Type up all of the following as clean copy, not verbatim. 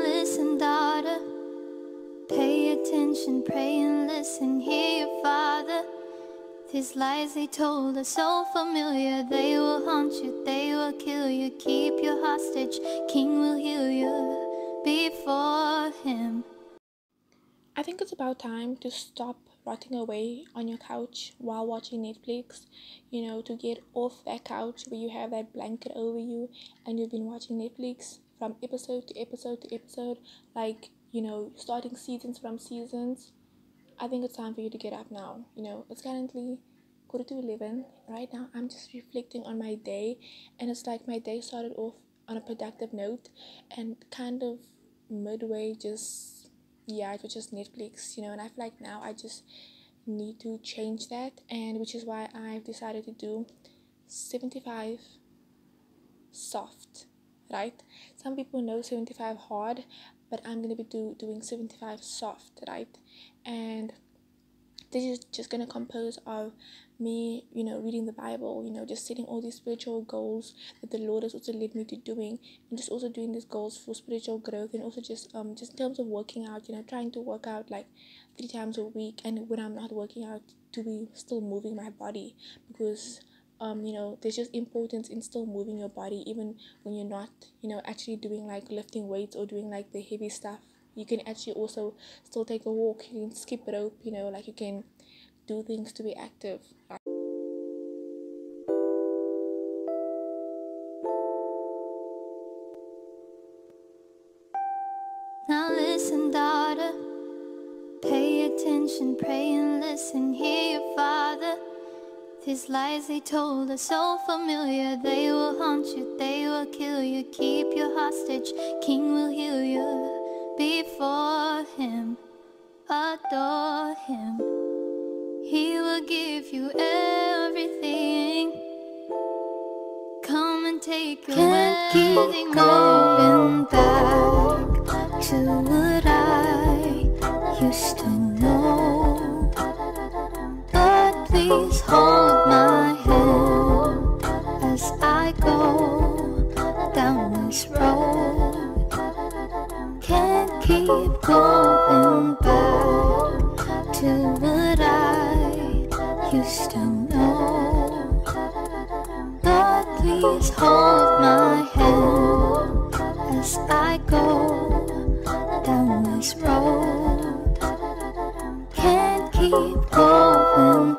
listen, daughter, pay attention, pray and listen, hear your father. These lies they told are so familiar. They will haunt you, they will kill you, keep you hostage. King will heal you before him. I think it's about time to stop rotting away on your couch while watching Netflix. To get off that couch where you have that blanket over you and you've been watching Netflix from episode to episode to episode, starting seasons from seasons. I think it's time for you to get up now. It's currently 11:45 right now. I'm just reflecting on my day, and it's like my day started off on a productive note, and kind of midway it was just Netflix, and I feel like now I just need to change that, and which is why I've decided to do 75 soft, right? Some people know 75 hard, but I'm gonna be doing 75 soft, right? And this is just gonna compose of me, reading the Bible, just setting all these spiritual goals that the Lord has also led me to doing, and just also doing these goals for spiritual growth, and also just in terms of working out, trying to work out like 3 times a week, and when I'm not working out, to be still moving my body, because there's just importance in still moving your body, even when you're not, actually doing like lifting weights or doing like the heavy stuff. You can actually also still take a walk, you can skip rope, you can do things to be active. Now listen, daughter, pay attention, pray and listen, hear your father. These lies they told are so familiar. They will haunt you, they will kill you, keep you hostage. King will heal you before him. Adore him. He will give you everything. Come and take your Can't keep going back to what I used to know. But please hold my hand as I go down this road. Can't keep going back to what I used to know. But please hold my hand as I go down this road. Can't keep going.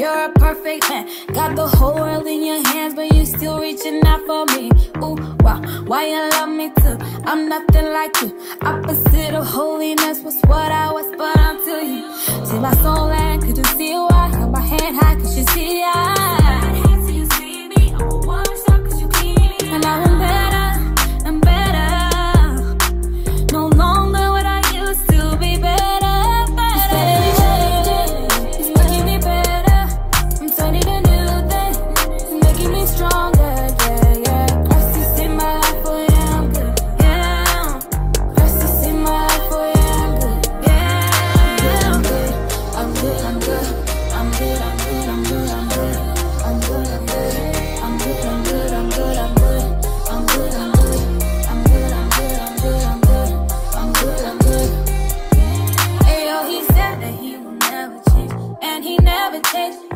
You're a perfect man. Got the whole world in your hands, but you still reaching out for me. Ooh, wow, why you love me too? I'm nothing like you. Opposite of holiness was what I was, but until you see my soul and couldn't see why. Held my hand high, cause you see I and now I'm better, I'm better. No longer what I used to be better.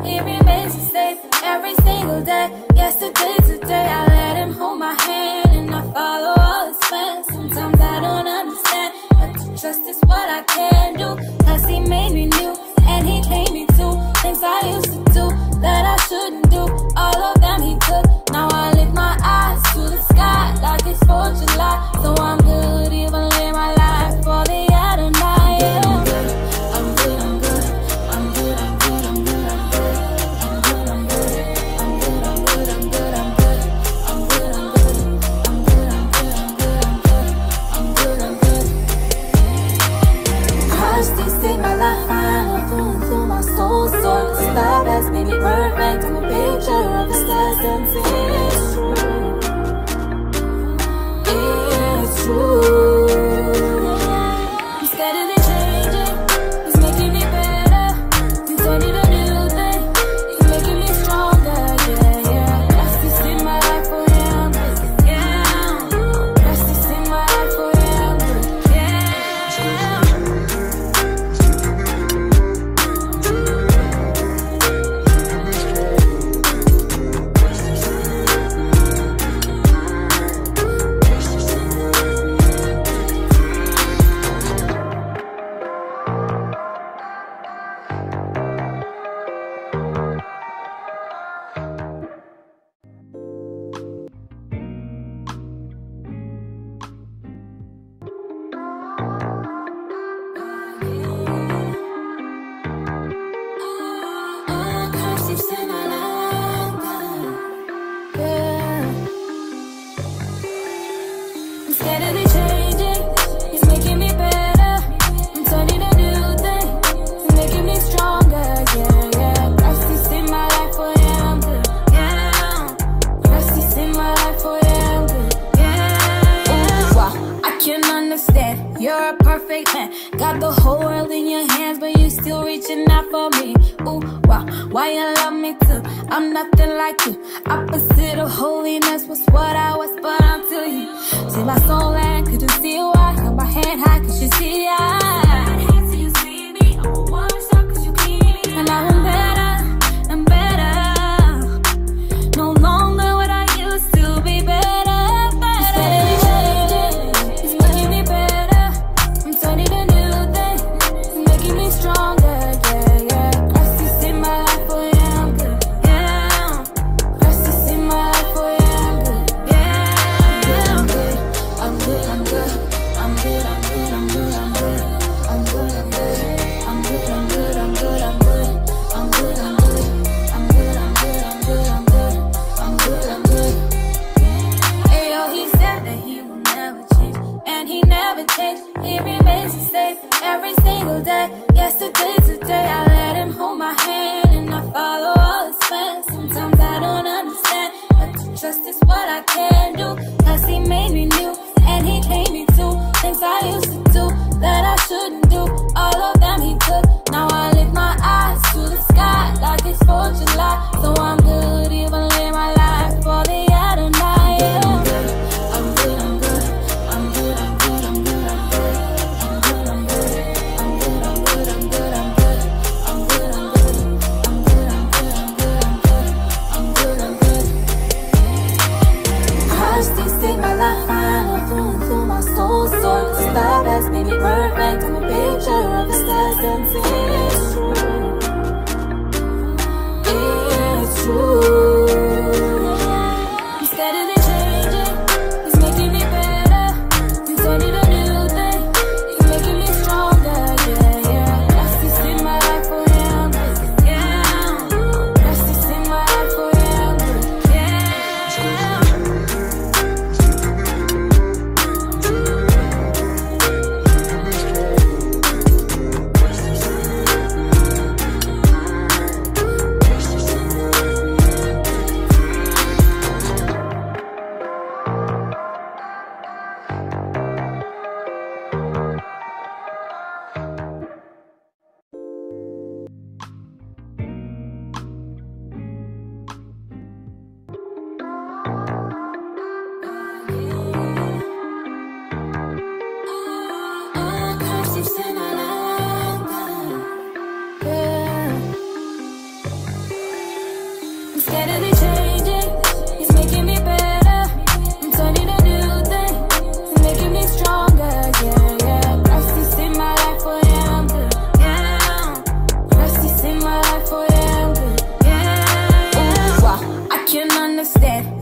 He remains the same every single day. Yesterday, today, I let him hold my hand and I follow all his plans. Sometimes I don't understand, but to trust is what I can do. Cause he made me new and he made me too. Things I used to do that I shouldn't do, all of them he took. Now I lift my eyes to the sky like it's 4th of July. So I'm good, even live my life for the Adonai. I'm good, I'm good, I'm good, I'm good, I'm good, I'm good, I'm good, I'm good, I'm good. true. I'm scared of the changing, it's making me better. I'm turning a new thing, it's making me stronger, yeah, yeah. That's just in my life, oh yeah, I'm good, yeah. That's just in my life, oh yeah, I'm good, yeah. You're a perfect man, got the whole world in your hands, but you still reaching out for me. Ooh, wow, why you love me too? I'm nothing like you, opposite of holiness was what I was, but until you see my soul and couldn't see why. Held my head high, cause you see the eye. You see me, I'm a one shot, cause you keep me. And now I'm better, I'm better. No longer what I used to be better. He remains the same every single day. Yesterday, today, I let him hold my hand and I follow all his plans. Sometimes I don't understand, but to trust is what I can do. Cause he made me new and he paid me too. Things I used to do that I shouldn't do, all of them he took. Now I lift my eyes to the sky like it's 4th of July. So I'm good, even live my life for the Adonai, yeah. Love has made me perfect. I'm a picture of the stars and it's true. It's true. I'm scared of the changing, it's making me better. I'm turning a new thing, it's making me stronger, yeah, yeah. That's just in my life, oh yeah, I'm good, yeah. That's just in my life, oh yeah, I'm good, yeah.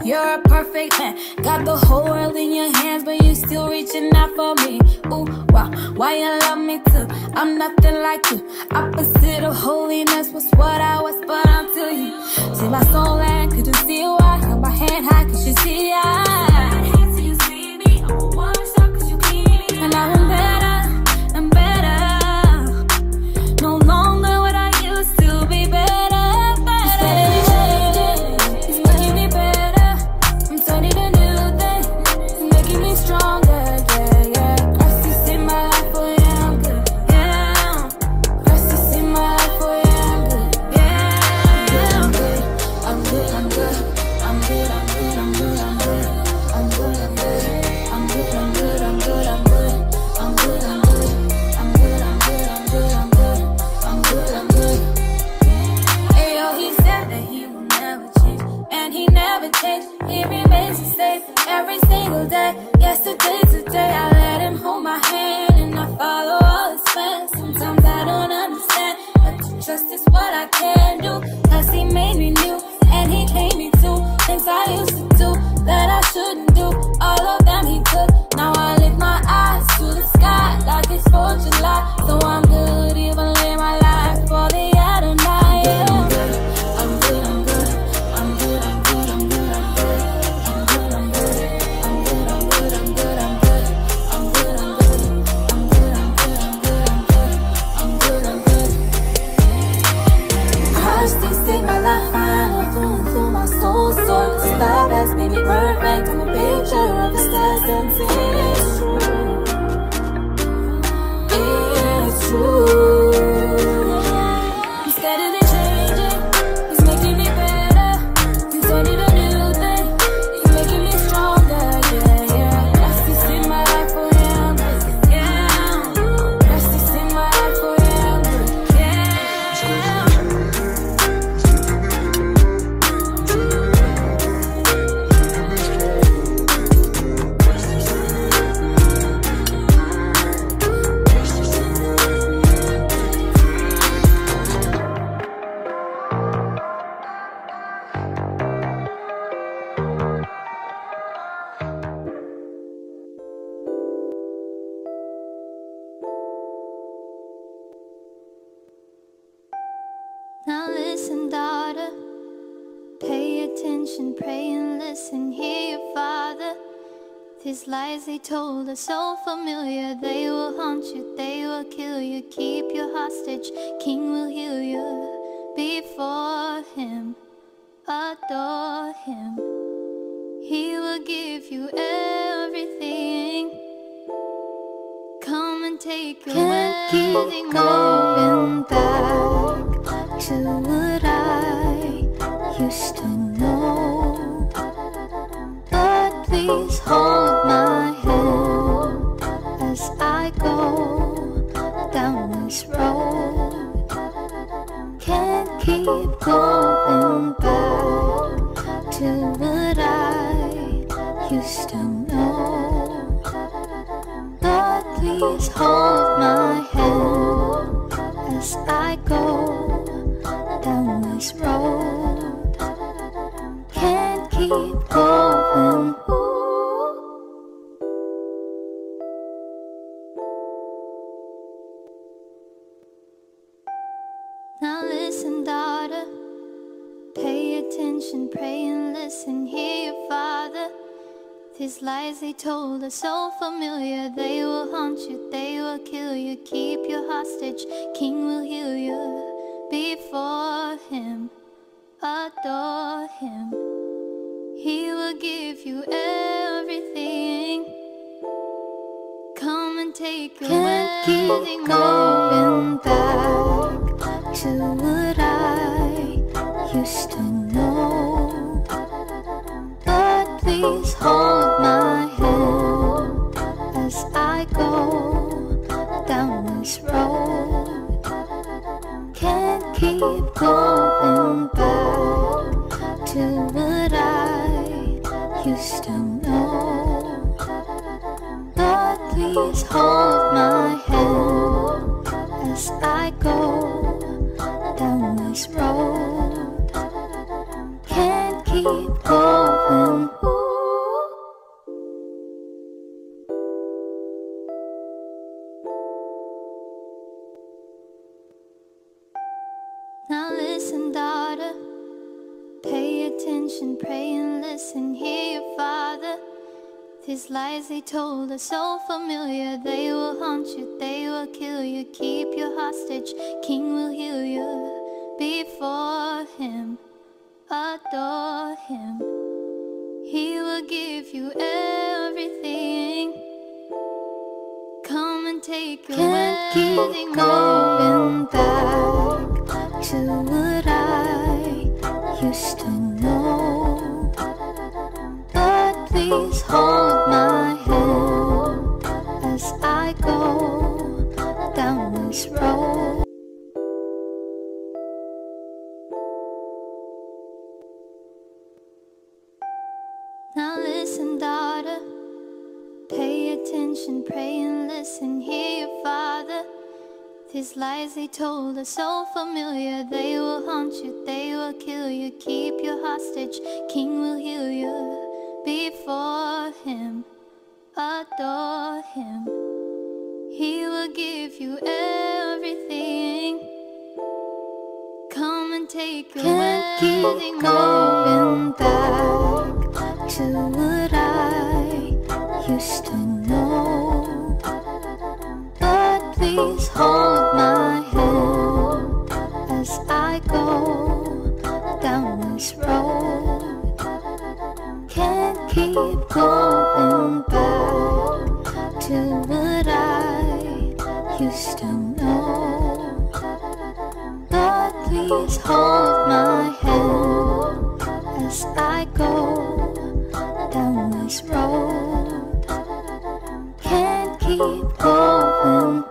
You're a perfect man, got the whole world in your hands, but you still reaching out for me. Ooh, wow, why you love me too? I'm nothing like you, opposite of holiness was what I was, but until you see my soul and couldn't see why. Held my head high, cause you see the eye. You see me, I'm a one shot, cause you keep me. And now I'm better, I'm better. No longer what I used to be better. Stronger, yeah. listen, daughter, pay attention, pray and listen, hear your father. These lies they told are so familiar. They will haunt you, they will kill you, keep you hostage. King will heal you before him, adore him. He will give you everything. Come and take your Can't keep going back to what I used to know. But please hold my hand as I go down this road. Can't keep going back to what I used to know. But please hold my hand as I go down this road. Can't keep going. Now listen, daughter, pay attention, pray and listen, hear your father. These lies they told are so familiar. They will haunt you, they will kill you, keep you hostage. King will heal you before him, adore him. He will give you everything. Come and take your Can't keep going back to what I used to know. But please hold my hand as I go down this road. Can't keep going back to what I used to know. But please hold my hand as I go down this road. Can't keep going. Now listen, daughter, pay attention, pray and listen, hear your father. These lies they told are so familiar. They will haunt you, they will kill you, keep you hostage. King will heal you before him, adore him. He will give you everything. Come and take your Can't keep going back to what I used to know. But please hold my hand as I go down this road. Now listen, daughter, pay attention, pray and listen, hear your father. These lies they told are so familiar. They will haunt you, they will kill you, keep you hostage. King will heal you before him, adore him. He will give you everything. Come and take your Can't keep going back to what I used to know. But please hold my hand as I go down this road. Can't keep going back to what I used to know. But please hold my hand as I go down this road. Can't keep going.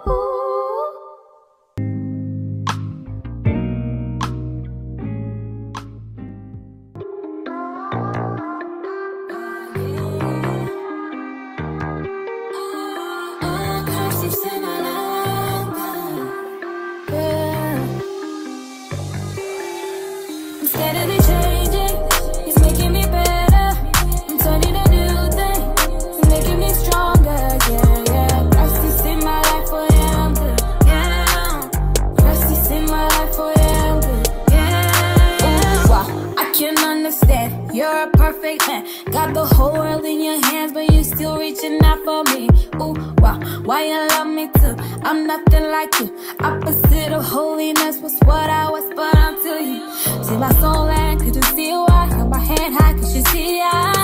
Stronger, yeah, yeah. Christ is in my life, for him why you love me too. I'm nothing like you, opposite of holiness was what I was, but I'm to you. See my soul and could you see why? Hold my hand high, could you see I